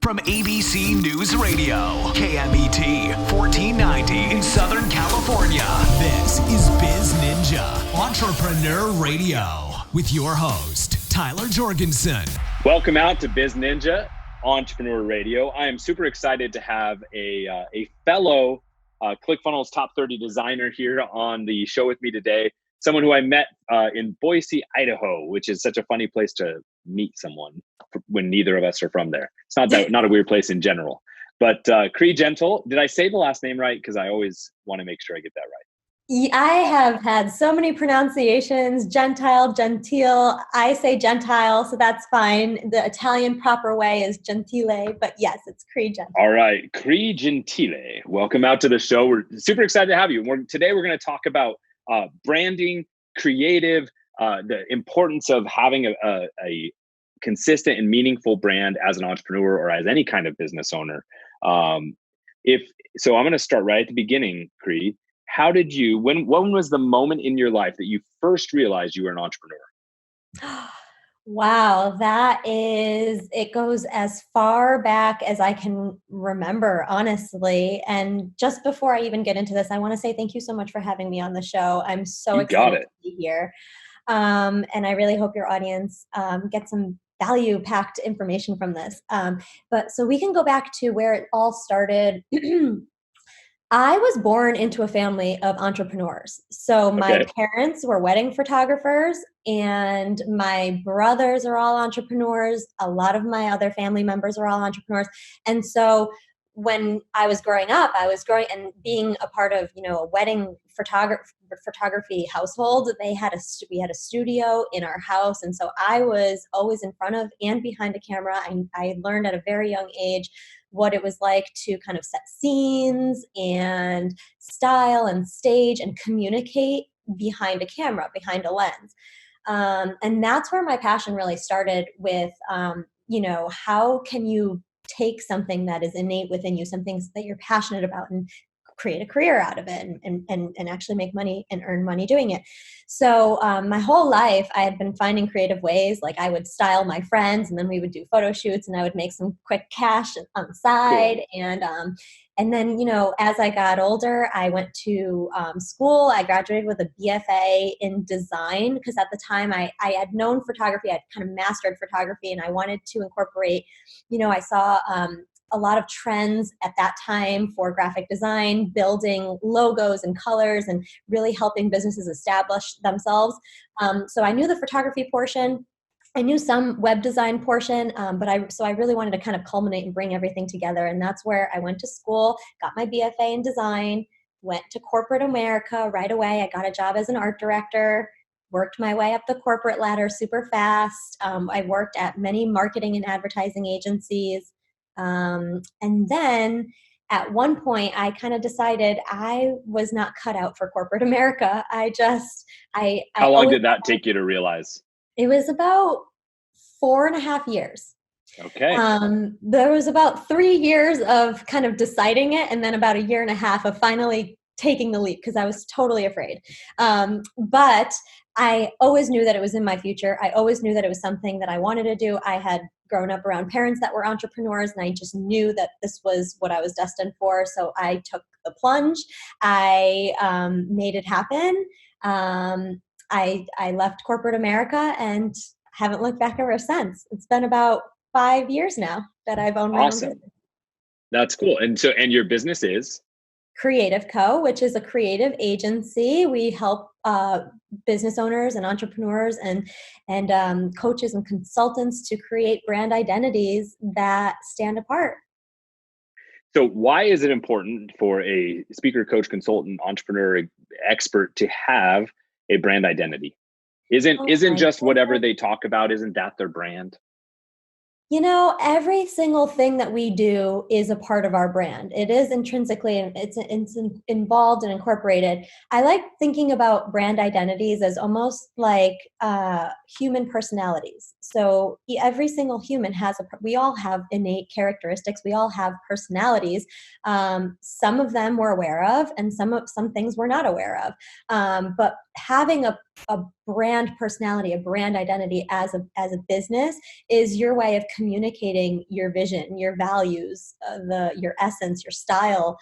From ABC News Radio, KMET 1490 in Southern California. This is BizNinja, Entrepreneur Radio, with your host, Tyler Jorgensen. Welcome out to BizNinja, Entrepreneur Radio. I am super excited to have a fellow ClickFunnels Top 30 designer here on the show with me today. Someone who I met in Boise, Idaho, which is such a funny place to meet someone when neither of us are from there. It's not a weird place in general. But Kri Gentile, did I say the last name right? Because I always want to make sure I get that right. I have had so many pronunciations, Gentile, Gentile. I say Gentile, so that's fine. The Italian proper way is Gentile, but yes, it's Kri Gentile. All right, Kri Gentile, welcome out to the show. We're super excited to have you. Today we're going to talk about branding, creative, the importance of having a consistent and meaningful brand as an entrepreneur or as any kind of business owner. I'm going to start right at the beginning, Kri. How did you, when was the moment in your life that you first realized you were an entrepreneur? Wow, it goes as far back as I can remember, honestly. And just before I even get into this, I want to say thank you so much for having me on the show. I'm so excited to be here. And I really hope your audience gets some value-packed information from this. But so we can go back to where it all started. I was born into a family of entrepreneurs. So my parents were wedding photographers and my brothers are all entrepreneurs. A lot of my other family members are all entrepreneurs. And so when I was growing up, and being a part of, a wedding photography household. We had a studio in our house. And so I was always in front of and behind a camera. I learned at a very young age what it was like to kind of set scenes and style and stage and communicate behind a camera, behind a lens. And that's where my passion really started with, how can you take something that is innate within you, some things that you're passionate about, and create a career out of it and actually make money and earn money doing it. So my whole life I had been finding creative ways. Like I would style my friends and then we would do photo shoots and I would make some quick cash on the side. Cool. And then, as I got older, I went to school. I graduated with a BFA in design because at the time I had known photography. I'd kind of mastered photography and I wanted to incorporate, I saw a lot of trends at that time for graphic design, building logos and colors and really helping businesses establish themselves. So I knew the photography portion. I knew some web design portion, but I really wanted to kind of culminate and bring everything together. And that's where I went to school, got my BFA in design, went to corporate America right away. I got a job as an art director, worked my way up the corporate ladder super fast. I worked at many marketing and advertising agencies. And then at one point I kind of decided I was not cut out for corporate America. How long did that take you to realize? It was about 4.5 years. Okay. There was about 3 years of kind of deciding it, and then about 1.5 years of finally taking the leap because I was totally afraid. But I always knew that it was in my future. I always knew that it was something that I wanted to do. I had grown up around parents that were entrepreneurs, and I just knew that this was what I was destined for. So I took the plunge. I made it happen. I left corporate America and haven't looked back ever since. It's been about 5 years now that I've owned my own business. That's cool. And your business is? Kriativ Co, which is a creative agency. We help business owners and entrepreneurs and coaches and consultants to create brand identities that stand apart. So why is it important for a speaker, coach, consultant, entrepreneur, expert to have a brand identity? Isn't just whatever they talk about, isn't that their brand? Every single thing that we do is a part of our brand. It is intrinsically, it's involved and incorporated. I like thinking about brand identities as almost like human personalities. So every single human we all have innate characteristics. We all have personalities. Some of them we're aware of, and some things we're not aware of. But having a brand personality, a brand identity as a business is your way of communicating your vision, your values, your essence, your style,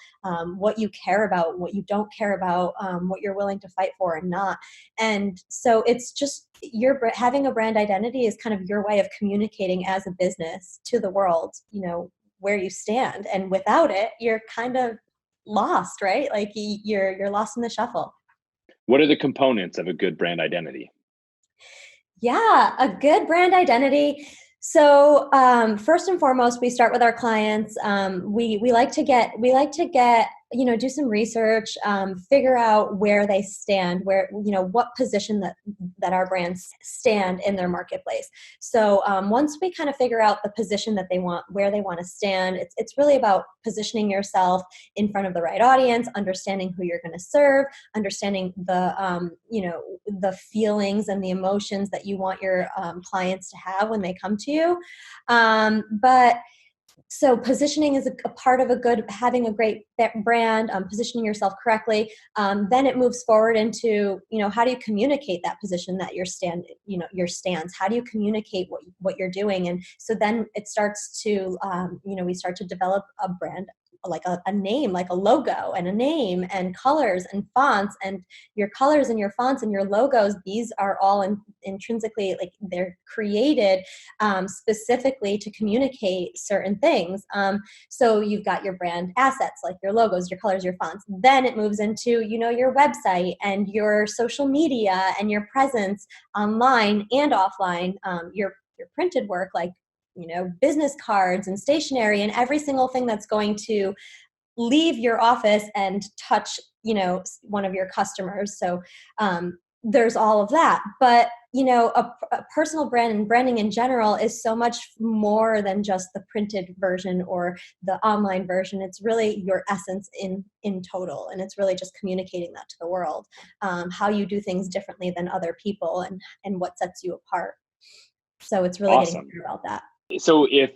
what you care about, what you don't care about, what you're willing to fight for and not. And so it's just having a brand identity is kind of your way of communicating as a business to the world, where you stand. And without it, you're kind of lost, right? Like you're lost in the shuffle. What are the components of a good brand identity? Yeah, a good brand identity. So first and foremost, we start with our clients. We like to get do some research, figure out where they stand, what position that our brands stand in their marketplace. So once we kind of figure out the position that they want, where they want to stand, it's really about positioning yourself in front of the right audience, understanding who you're going to serve, understanding the feelings and the emotions that you want your clients to have when they come to you. So positioning is a part of having a great brand, positioning yourself correctly. Then it moves forward into, how do you communicate that position that your stance? How do you communicate what you're doing? And so then it starts to, we start to develop a brand, like a name, like a logo and a name and colors and fonts, and your colors and your fonts and your logos. These are all intrinsically, like they're created specifically to communicate certain things. So you've got your brand assets, like your logos, your colors, your fonts. Then it moves into, your website and your social media and your presence online and offline, your printed work, like business cards and stationery and every single thing that's going to leave your office and touch, one of your customers. So there's all of that. But, a personal brand and branding in general is so much more than just the printed version or the online version. It's really your essence in total. And it's really just communicating that to the world, how you do things differently than other people and what sets you apart. So it's really Awesome. getting clear about that. So if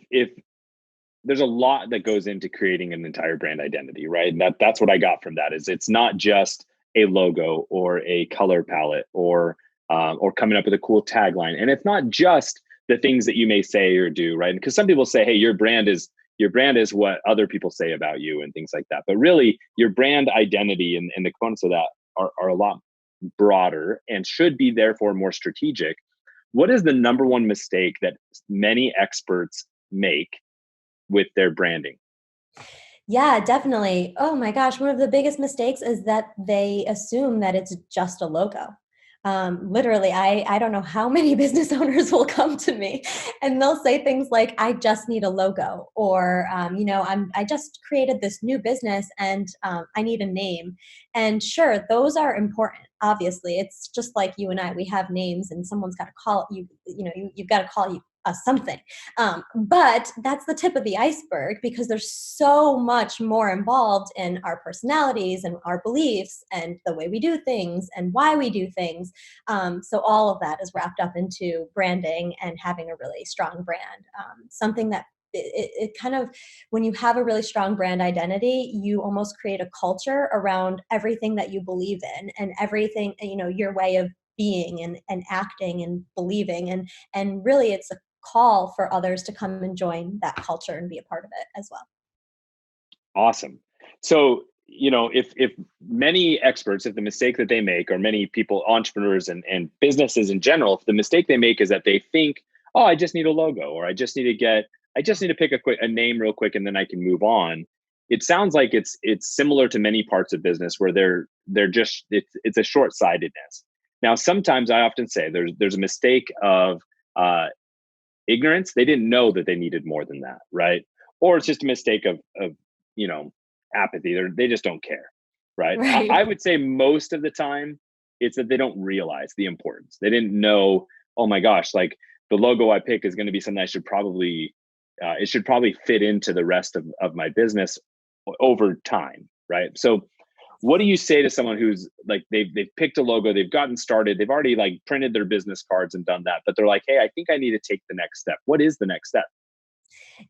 there's a lot that goes into creating an entire brand identity, right? And that's what I got from that is it's not just a logo or a color palette or coming up with a cool tagline. And it's not just the things that you may say or do, right? Because some people say, hey, your brand is what other people say about you and things like that. But really your brand identity and the components of that are a lot broader and should be therefore more strategic. What is the number one mistake that many experts make with their branding? Yeah, definitely. Oh my gosh. One of the biggest mistakes is that they assume that it's just a logo. Literally, I don't know how many business owners will come to me and they'll say things like, I just need a logo, or, I just created this new business and I need a name. And sure, those are important. Obviously, it's just like you and I, we have names and someone's got to call you, you've got to call you something. But that's the tip of the iceberg, because there's so much more involved in our personalities and our beliefs and the way we do things and why we do things. So all of that is wrapped up into branding and having a really strong brand. Something that it kind of, when you have a really strong brand identity, you almost create a culture around everything that you believe in and everything, your way of being and acting and believing. And really it's a call for others to come and join that culture and be a part of it as well. Awesome. So, if many experts, if the mistake that they make, or many people, entrepreneurs and businesses in general, if the mistake they make is that they think, oh, I just need a logo, or I just need to pick a name real quick and then I can move on. It sounds like it's similar to many parts of business where they're just, it's a short-sightedness. Now, sometimes I often say there's a mistake of ignorance. They didn't know that they needed more than that, right? Or it's just a mistake of apathy. They just don't care, right? Right. I would say most of the time it's that they don't realize the importance. They didn't know, oh my gosh, like the logo I pick is going to be something I should probably, it should probably fit into the rest of my business over time, right? So what do you say to someone who's like, they've picked a logo, they've gotten started, they've already like printed their business cards and done that, but they're like, hey, I think I need to take the next step. What is the next step?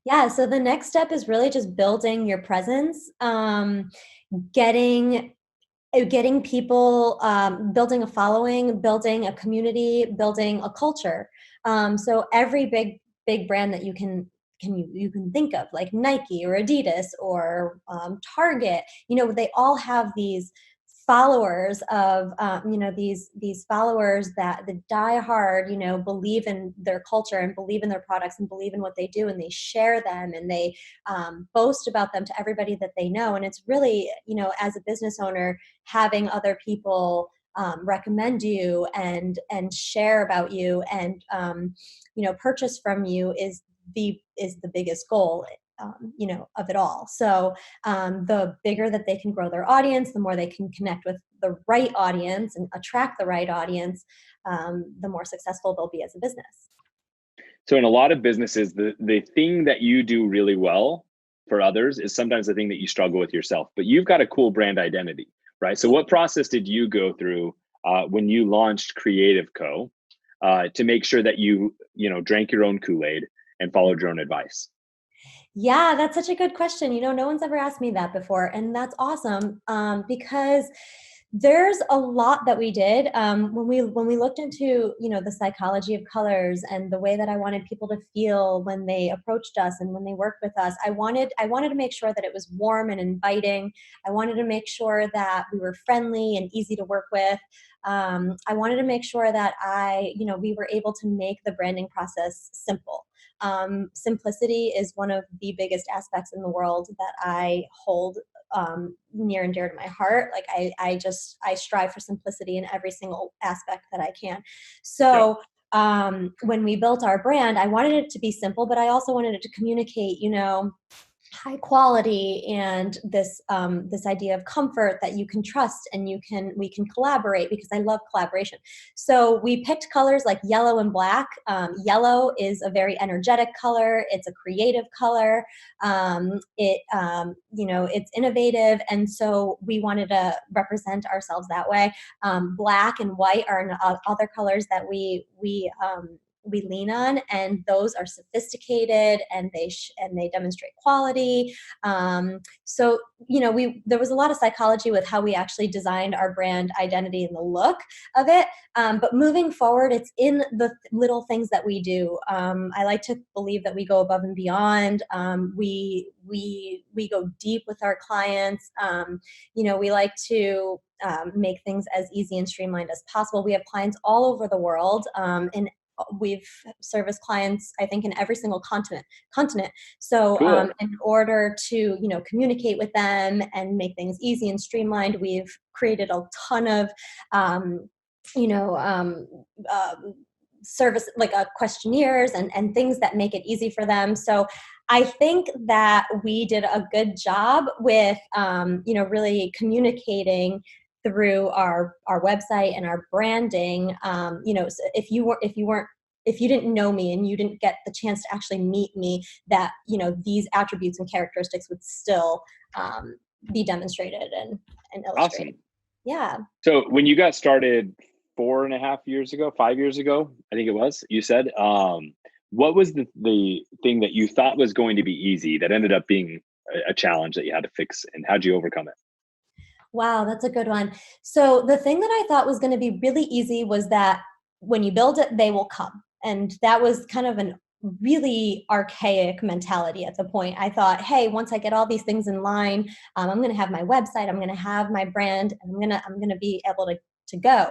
Yeah. So the next step is really just building your presence, getting getting people, building a following, building a community, building a culture. So every big brand that you can think of, like Nike or Adidas or Target, they all have these followers of these followers that the die hard believe in their culture and believe in their products and believe in what they do, and they share them and they boast about them to everybody that they know. And it's really, as a business owner, having other people recommend you and share about you and purchase from you is the biggest goal of it all. So the bigger that they can grow their audience, the more they can connect with the right audience and attract the right audience, the more successful they'll be as a business. So in a lot of businesses, the thing that you do really well for others is sometimes the thing that you struggle with yourself, but you've got a cool brand identity, right? So what process did you go through when you launched Kriativ Co to make sure that you drank your own Kool-Aid and followed your own advice? Yeah, that's such a good question. No one's ever asked me that before. And that's awesome because there's a lot that we did when we looked into, the psychology of colors and the way that I wanted people to feel when they approached us and when they worked with us. I wanted to make sure that it was warm and inviting. I wanted to make sure that we were friendly and easy to work with. I wanted to make sure that we were able to make the branding process simple. Simplicity is one of the biggest aspects in the world that I hold near and dear to my heart. Like I strive for simplicity in every single aspect that I can. So when we built our brand, I wanted it to be simple, but I also wanted it to communicate, high quality and this idea of comfort that you can trust and we can collaborate, because I love collaboration. So we picked colors like yellow and black. Yellow is a very energetic color. It's a creative color. It's innovative, and so we wanted to represent ourselves that way. Black and white are other colors that we lean on, and those are sophisticated and they demonstrate quality. So there was a lot of psychology with how we actually designed our brand identity and the look of it. But moving forward, it's in the little things that we do. I like to believe that we go above and beyond. We go deep with our clients. We like to make things as easy and streamlined as possible. We have clients all over the world, and we've serviced clients, I think, in every single continent. So Cool. in order to, communicate with them and make things easy and streamlined, we've created a ton of, service, like questionnaires and things that make it easy for them. So I think that we did a good job with, really communicating through our website and our branding. So if you didn't know me and you didn't get the chance to actually meet me, that these attributes and characteristics would still be demonstrated and illustrated. Awesome. Yeah. So when you got started 5 years ago, I think it was, you said, what was the thing that you thought was going to be easy that ended up being a challenge that you had to fix, and how'd you overcome it? Wow, that's a good one. So the thing that I thought was going to be really easy was that when you build it, they will come. And that was kind of an really archaic mentality at the point. I thought, hey, once I get all these things in line, I'm going to have my website, I'm going to have my brand, and I'm going to be able to go.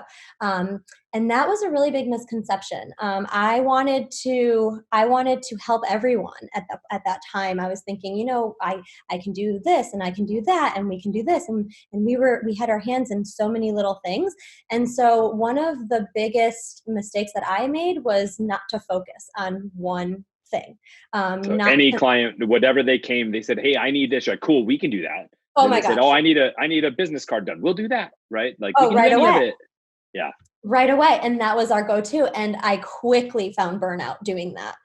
And that was a really big misconception. I wanted to help everyone at that time. I was thinking, I can do this and I can do that and we can do this. And we had our hands in so many little things. And so one of the biggest mistakes that I made was not to focus on one thing. So any client, whatever they came, they said, hey, I need this. You're like, cool, we can do that. Oh my gosh. Said, oh, I need a business card done. We'll do that, right? Like, we can right do any away. of it. Yeah. Right away. And that was our go-to. And I quickly found burnout doing that.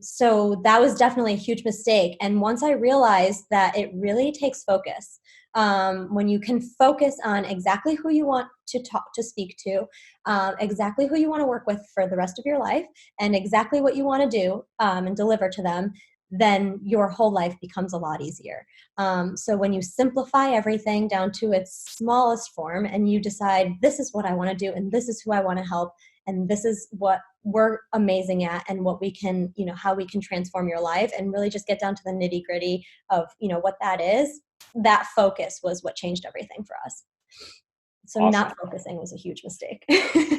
So that was definitely a huge mistake. And once I realized that it really takes focus, when you can focus on exactly who you want to speak to, exactly who you want to work with for the rest of your life, and exactly what you want to do and deliver to them, then your whole life becomes a lot easier. So when you simplify everything down to its smallest form and you decide, this is what I want to do and this is who I want to help and this is what we're amazing at and what we can, how we can transform your life, and really just get down to the nitty gritty of, what that is, that focus was what changed everything for us. So Awesome. Not focusing was a huge mistake.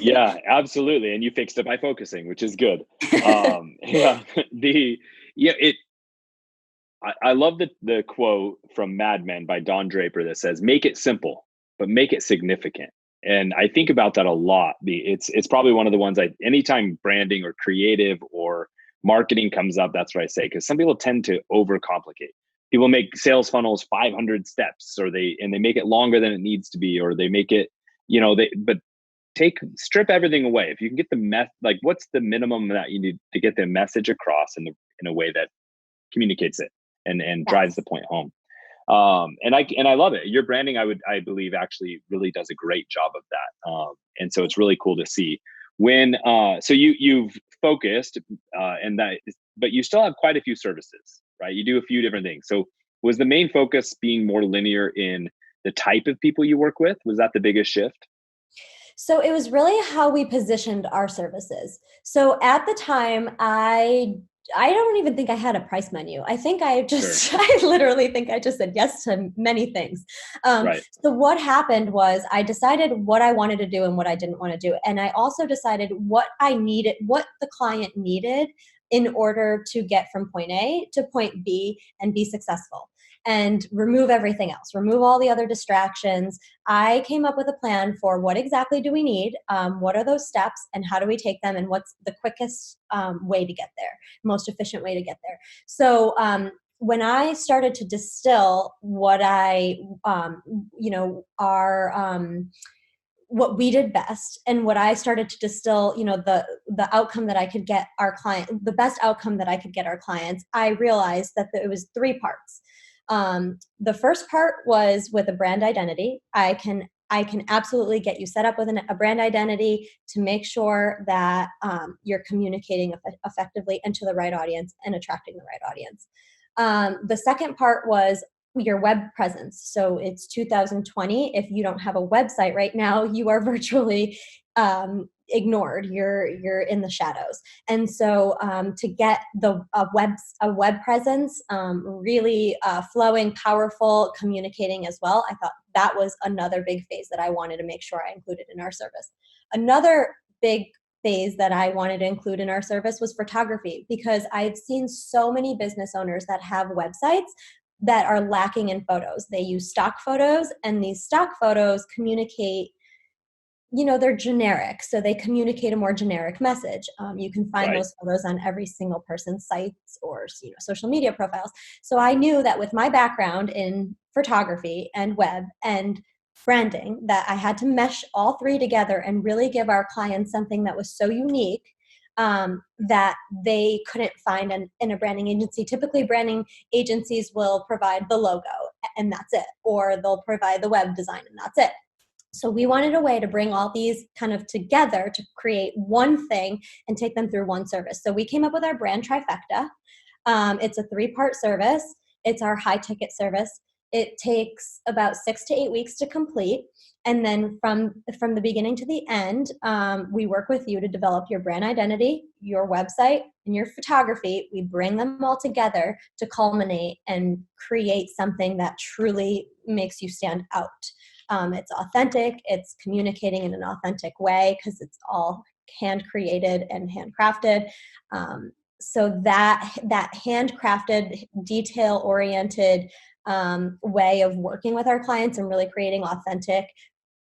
Yeah, absolutely. And you fixed it by focusing, which is good. I love the quote from Mad Men by Don Draper that says, "Make it simple, but make it significant." And I think about that a lot. It's probably one of the ones anytime branding or creative or marketing comes up, that's what I say, because some people tend to overcomplicate. People make sales funnels 500 steps, or they make it longer than it needs to be, or they make it, but strip everything away. If you can get what's the minimum that you need to get the message across in a way that communicates it and drives the point home. And I love it. Your branding, I believe, actually really does a great job of that. And so it's really cool to see when, so you've focused, but you still have quite a few services, right? You do a few different things. So was the main focus being more linear in the type of people you work with? Was that the biggest shift? So it was really how we positioned our services. So at the time, I don't even think I had a price menu. I think I literally think I just said yes to many things. Right. So what happened was I decided what I wanted to do and what I didn't want to do. And I also decided what the client needed in order to get from point A to point B and be successful, and remove everything else, remove all the other distractions. I came up with a plan for what exactly do we need, what are those steps, and how do we take them, and what's the quickest way to get there, most efficient way to get there. So when I started to distill what what we did best, and what I started to distill, the outcome that I could get our client, the best outcome that I could get our clients, I realized that it was 3 parts. The first part was with a brand identity. I can absolutely get you set up with a brand identity to make sure that you're communicating effectively and to the right audience and attracting the right audience. The second part was your web presence. So it's 2020. If you don't have a website right now, you are virtually ignored. You're in the shadows. And so to get a web presence really flowing, powerful, communicating as well, I thought that was another big phase that I wanted to make sure I included in our service. Another big phase that I wanted to include in our service was photography, because I've seen so many business owners that have websites that are lacking in photos. They use stock photos, and these stock photos communicate, they're generic. So they communicate a more generic message. You can find those photos on every single person's sites or, social media profiles. So I knew that with my background in photography and web and branding, that I had to mesh all 3 together and really give our clients something that was so unique that they couldn't find in a branding agency. Typically, branding agencies will provide the logo and that's it, or they'll provide the web design and that's it. So we wanted a way to bring all these kind of together to create one thing and take them through one service. So we came up with our brand trifecta. It's a 3-part service. It's our high ticket service. It takes about 6 to 8 weeks to complete. And then from the beginning to the end, we work with you to develop your brand identity, your website, and your photography. We bring them all together to culminate and create something that truly makes you stand out. It's authentic. It's communicating in an authentic way because it's all hand created and handcrafted. So that handcrafted, detail oriented way of working with our clients and really creating authentic,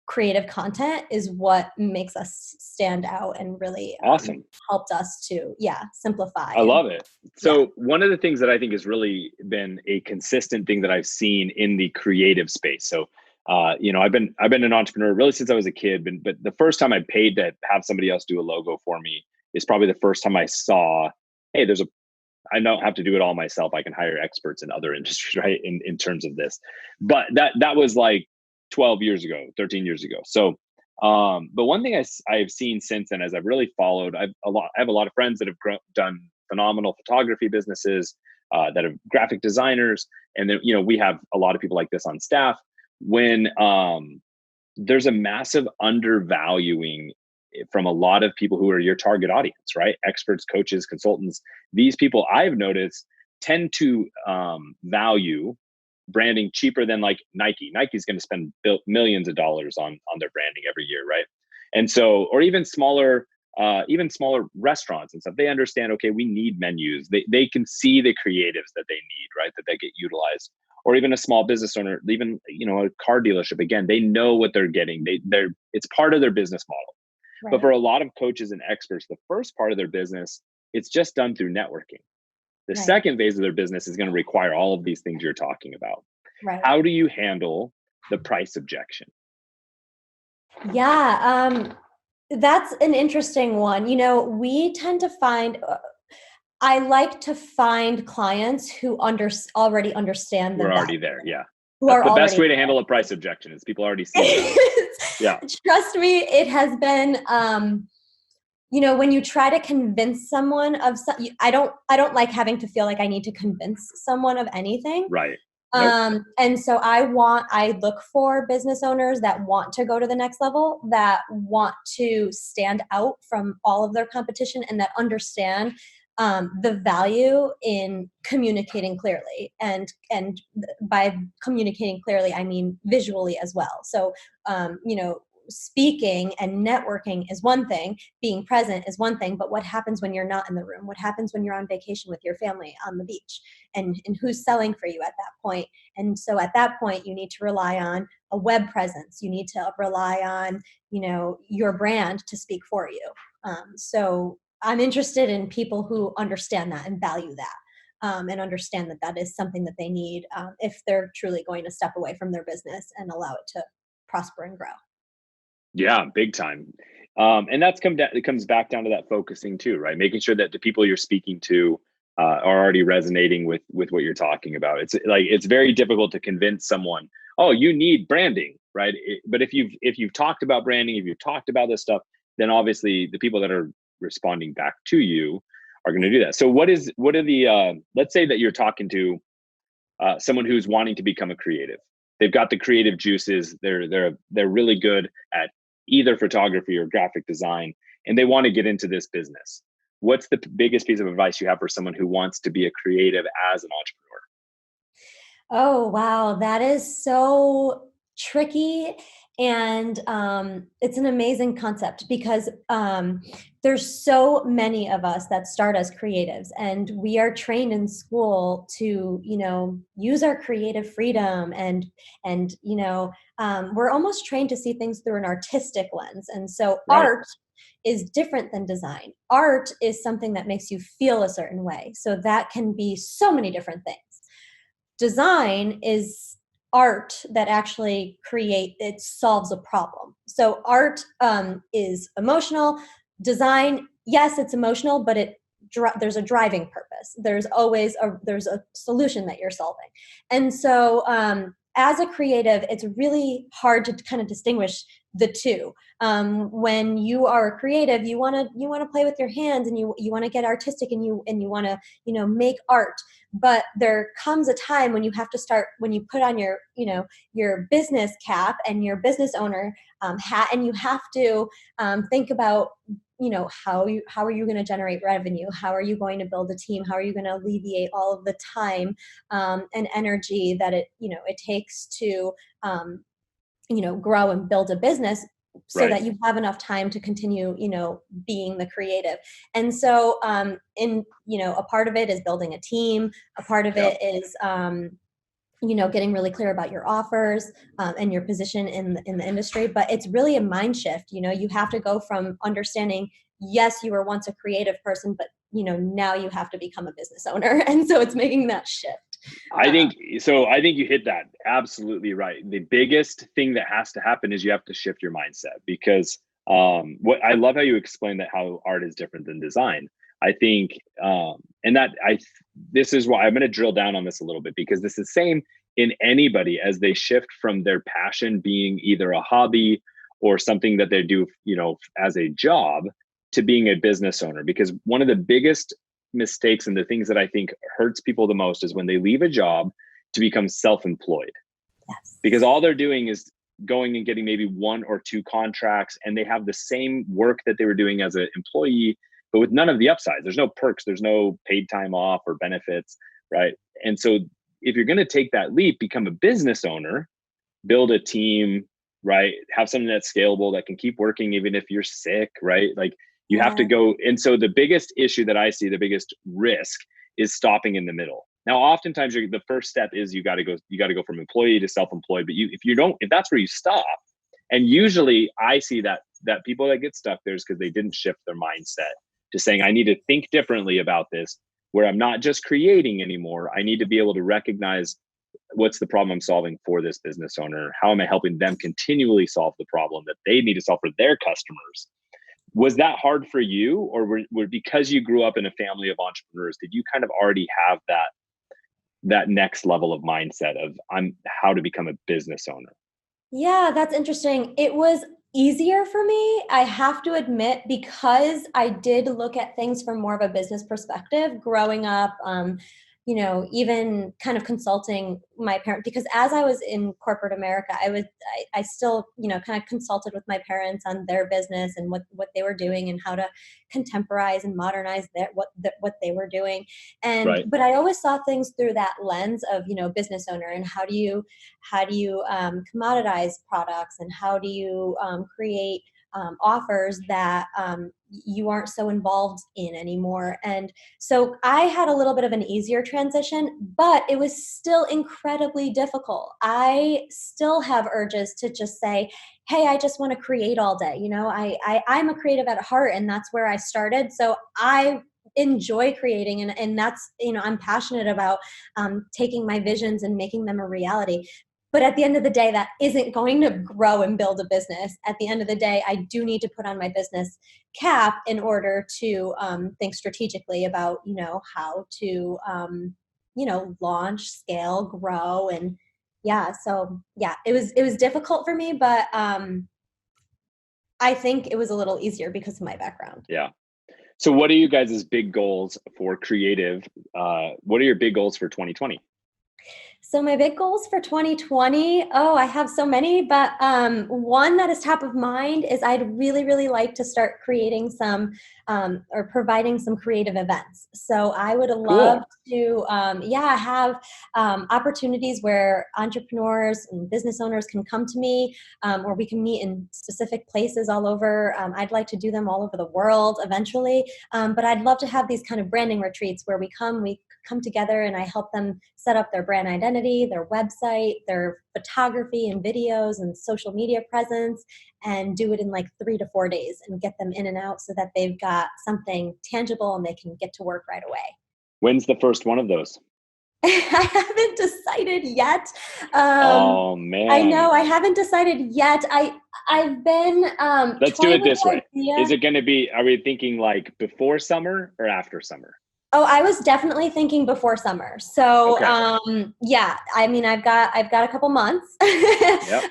creative content is what makes us stand out and really awesome. Helped us to simplify. I love it. So one of the things that I think has really been a consistent thing that I've seen in the creative space. So I've been an entrepreneur really since I was a kid, but the first time I paid to have somebody else do a logo for me is probably the first time I saw, hey, I don't have to do it all myself. I can hire experts in other industries, right? In terms of this, but that was like 12 years ago, 13 years ago. So, but one thing I've seen since then, as I've really followed, I have a lot of friends that have done phenomenal photography businesses. that are graphic designers. And then, we have a lot of people like this on staff. When there's a massive undervaluing from a lot of people who are your target audience, right? Experts, coaches, consultants. These people I've noticed tend to value branding cheaper than like Nike. Nike's going to spend millions of dollars on their branding every year, right? And so, or even smaller restaurants and stuff, they understand, okay, we need menus. They can see the creatives that they need, right? That they get utilized. Or even a small business owner, even, a car dealership, again, they know what they're getting. It's part of their business model. Right. But for a lot of coaches and experts, the first part of their business, it's just done through networking. The right. second phase of their business is going to require all of these things you're talking about. Right. How do you handle the price objection? Yeah, that's an interesting one. We tend to find, I like to find clients who already understand. We're already there, yeah. Who That's are the best way to handle a price objection is people already see it. Yeah. Trust me, it has been, when you try to convince someone of I don't like having to feel like I need to convince someone of anything. Right. Nope. And so I look for business owners that want to go to the next level, that want to stand out from all of their competition, and that understand the value in communicating clearly. And by communicating clearly, I mean visually as well. So, speaking and networking is one thing, being present is one thing, but what happens when you're not in the room? What happens when you're on vacation with your family on the beach? And who's selling for you at that point? And so at that point, you need to rely on a web presence. You need to rely on, your brand to speak for you. So I'm interested in people who understand that and value that. And understand that is something that they need if they're truly going to step away from their business and allow it to prosper and grow. Yeah, big time. And it comes back down to that focusing too, right? Making sure that the people you're speaking to are already resonating with what you're talking about. It's very difficult to convince someone, oh, you need branding, right? But if you've talked about branding, if you've talked about this stuff, then obviously the people that are responding back to you are going to do that. So let's say that you're talking to someone who's wanting to become a creative. They've got the creative juices. They're really good at either photography or graphic design, and they want to get into this business. What's the biggest piece of advice you have for someone who wants to be a creative as an entrepreneur? Oh, wow. That is so tricky. And it's an amazing concept because there's so many of us that start as creatives, and we are trained in school to, use our creative freedom and we're almost trained to see things through an artistic lens. And so Right. Art is different than design. Art is something that makes you feel a certain way. So that can be so many different things. Design is art that actually it solves a problem. So art is emotional. Design, yes, it's emotional, but there's a driving purpose. There's always there's a solution that you're solving. And so as a creative, it's really hard to kind of distinguish the two. When you are a creative, you want to play with your hands, and you want to get artistic, and you want to make art. But there comes a time when you have to start, when you put on your business cap and your business owner hat, and you have to think about how are you going to generate revenue? How are you going to build a team? How are you going to alleviate all of the time and energy that it takes to grow and build a business, so Right. that you have enough time to continue, being the creative. And so, a part of it is building a team. A part of it is, getting really clear about your offers and your position in the industry. But it's really a mind shift. You have to go from understanding, yes, you were once a creative person, but now you have to become a business owner. And so it's making that shift. I think you hit that absolutely right. The biggest thing that has to happen is you have to shift your mindset, because what I love how you explain that, how art is different than design. I think, this is why I'm going to drill down on this a little bit, because this is the same in anybody as they shift from their passion being either a hobby or something that they do, as a job, to being a business owner. Because one of the biggest mistakes and the things that I think hurts people the most is when they leave a job to become self-employed. Yes. Because all they're doing is going and getting maybe 1 or 2 contracts, and they have the same work that they were doing as an employee, but with none of the upsides. There's no perks, there's no paid time off or benefits, right? And so if you're going to take that leap, become a business owner, build a team, right? Have something that's scalable that can keep working even if you're sick, right? Like you have to go. And so the biggest issue that I see, the biggest risk is stopping in the middle. Now, oftentimes the first step is you got to go from employee to self-employed. But if that's where you stop, and usually I see that people that get stuck there is because they didn't shift their mindset to saying, I need to think differently about this, where I'm not just creating anymore. I need to be able to recognize what's the problem I'm solving for this business owner? How am I helping them continually solve the problem that they need to solve for their customers? Was that hard for you, or were because you grew up in a family of entrepreneurs, did you kind of already have that next level of mindset of how to become a business owner? Yeah, that's interesting. It was easier for me, I have to admit, because I did look at things from more of a business perspective growing up. Even kind of consulting my parents, because as I was in corporate America, I still, kind of consulted with my parents on their business and what they were doing and how to contemporize and modernize what they were doing. And, Right. but I always saw things through that lens of, business owner, and how do you commoditize products, and how do you create offers that you aren't so involved in anymore. And so I had a little bit of an easier transition, but it was still incredibly difficult. I still have urges to just say, hey, I just want to create all day. I'm a creative at heart, and that's where I started. So I enjoy creating, and that's, I'm passionate about taking my visions and making them a reality. But at the end of the day, that isn't going to grow and build a business. At the end of the day, I do need to put on my business cap in order to think strategically about, how to, launch, scale, grow. And it was difficult for me, but I think it was a little easier because of my background. Yeah. So what are you guys' big goals for creative? What are your big goals for 2020? So my big goals for 2020, I have so many, but one that is top of mind is I'd really, really like to start creating some or providing some creative events. So I would love to, have opportunities where entrepreneurs and business owners can come to me, or we can meet in specific places all over. I'd like to do them all over the world eventually, but I'd love to have these kind of branding retreats where we come together and I help them set up their brand identity, their website, their photography and videos and social media presence, and do it in like 3 to 4 days and get them in and out so that they've got something tangible and they can get to work right away. When's the first one of those? I haven't decided yet. Oh man. I know, I haven't decided yet. I've been Let's do it this way. Idea. Is it going to be, are we thinking like before summer or after summer? Oh, I was definitely thinking before summer. So, Okay. I've got a couple months, Yep.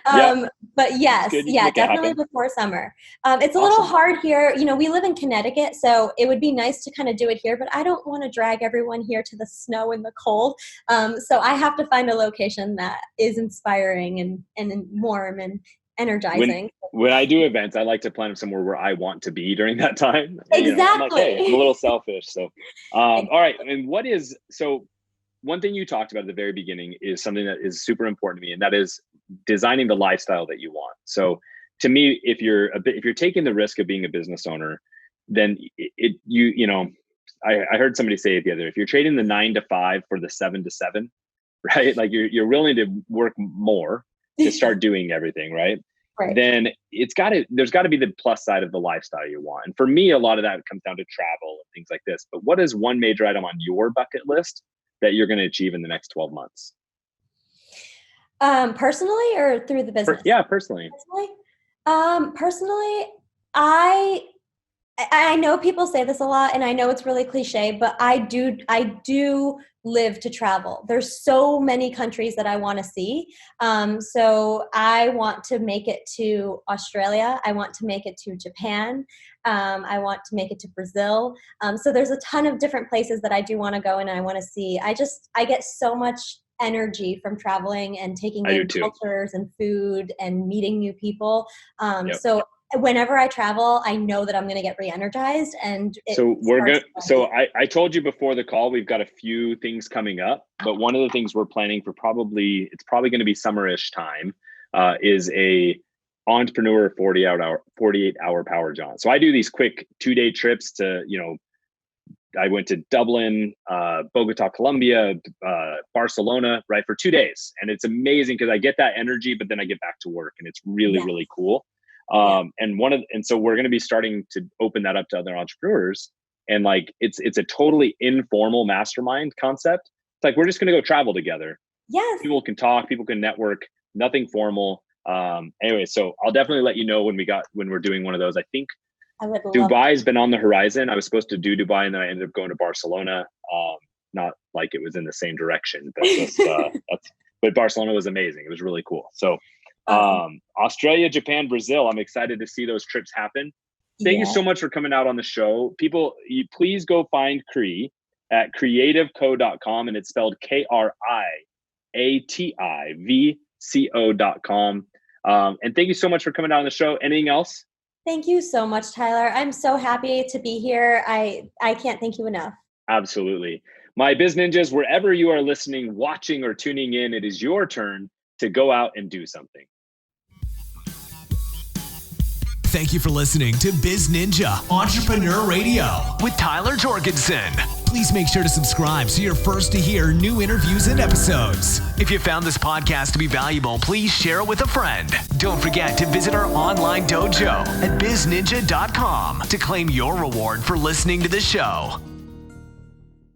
but yes, definitely before summer. It's a little hard here. We live in Connecticut, so it would be nice to kind of do it here, but I don't want to drag everyone here to the snow and the cold. So I have to find a location that is inspiring and warm and energizing. When I do events, I like to plan somewhere where I want to be during that time. Exactly. I'm like, hey, I'm a little selfish. So, all right. And one thing you talked about at the very beginning is something that is super important to me, and that is designing the lifestyle that you want. So to me, if you're taking the risk of being a business owner, then I heard somebody say it the other day, if you're trading the 9 to 5 for the 7 to 7, right? Like you're willing to work more to start doing everything, right? Right. Then there's got to be the plus side of the lifestyle you want. And for me, a lot of that comes down to travel and things like this. But what is one major item on your bucket list that you're going to achieve in the next 12 months? Personally or through the business? Yeah, personally. Personally, I I know people say this a lot, and I know it's really cliche, but I do live to travel. There's so many countries that I want to see. So I want to make it to Australia. I want to make it to Japan. I want to make it to Brazil. So there's a ton of different places that I do want to go and I want to see. I get so much energy from traveling and taking in cultures and food and meeting new people. So whenever I travel, I know that I'm going to get re-energized. And I told you before the call, we've got a few things coming up, but one of the things we're planning for it's probably going to be summerish time, is a entrepreneur 48-hour power jaunt. So I do these quick 2-day trips to, I went to Dublin, Bogota, Colombia, Barcelona, right, for 2 days. And it's amazing because I get that energy, but then I get back to work and it's really, really cool. And so we're going to be starting to open that up to other entrepreneurs. And like, it's a totally informal mastermind concept. It's like, we're just going to go travel together. Yes. People can talk, people can network, nothing formal. Anyway, so I'll definitely let you know when we're doing one of those. I think Dubai's been on the horizon. I was supposed to do Dubai and then I ended up going to Barcelona. Not like it was in the same direction, but but Barcelona was amazing. It was really cool. So Australia, Japan, Brazil. I'm excited to see those trips happen. Thank you so much for coming out on the show. People, please go find Kri at creativeco.com, and it's spelled KriAtivco.com. And thank you so much for coming out on the show. Anything else? Thank you so much, Tyler. I'm so happy to be here. I can't thank you enough. Absolutely. My BizNinjas, wherever you are listening, watching, or tuning in, it is your turn to go out and do something. Thank you for listening to BizNinja Entrepreneur Radio with Tyler Jorgensen. Please make sure to subscribe so you're first to hear new interviews and episodes. If you found this podcast to be valuable, please share it with a friend. Don't forget to visit our online dojo at bizninja.com to claim your reward for listening to the show.